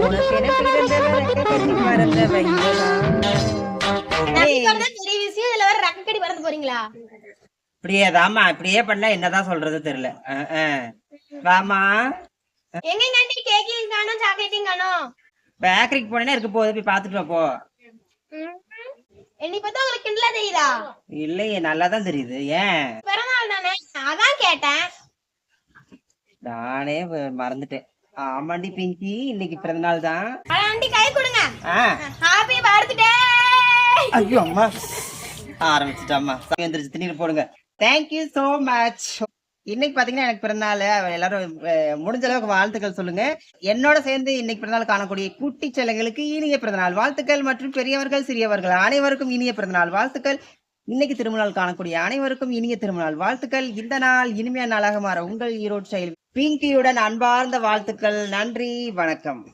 உனக்கென பிறந்தவ ரெக்கைக்கட்டி பறந்த வைங்கலா. நம்பி ஏய், சொல்றது பெரிய விஷயம். இதுல வேற ரக்கடி பறந்து போறீங்களா? இப்படியேதாம்மா இப்படியே பண்ணா என்னதான் சொல்றது தெரியல. வாமா, எங்கங்க ஆண்டி கேக்கையும் காணோம், சாக்லேட்டையும் காணோம். பேக்கரிக்கு போனேன்னா இருக்க போகுது, போய் பாத்துட்டு வா போ. என்னை பார்த்தா உங்களுக்கு கிண்டலா தெரியுதா? இல்லையே, நல்லாதான் தெரியுது. ஏன்? பிறந்தநாள் தானே, அதான் கேட்டேன். நானே மறந்துட்டேன். ஆமாண்டி பிங்கி, இன்னைக்கு பிறந்த நாள் தான். ஆண்டி கை கொடுங்க. ஆ, ஹாப்பி பர்த்டே. ஐயோ அம்மா, ஆரம்பிச்சுட்டாம்மா. வந்துருச்சு, திடீர்னு போடுங்க. Thank you so much. இன்னைக்கு பாத்தீங்கன்னா எனக்கு பிறந்தநாள். எல்லாரும் முடிஞ்ச அளவுக்கு வாழ்த்துக்கள் சொல்லுங்க. என்னோட சேர்ந்து இன்னைக்கு பிறந்தநாள் காணக்கூடிய குட்டி செல்லங்களுக்கு இனிய பிறந்தநாள் வாழ்த்துக்கள், மற்றும் பெரியவர்கள் சிறியவர்கள் அனைவருக்கும் இனிய பிறந்தநாள் வாழ்த்துக்கள். இன்னைக்கு திருமணம் காணக்கூடிய அனைவருக்கும் இனிய திருமணநாள் வாழ்த்துக்கள். இந்த நாள் இனிமையான நாளாக மாற உங்கள் ஈரோடு ஸ்டைல் பிங்கியுடன் அன்பார்ந்த வாழ்த்துக்கள். நன்றி, வணக்கம்.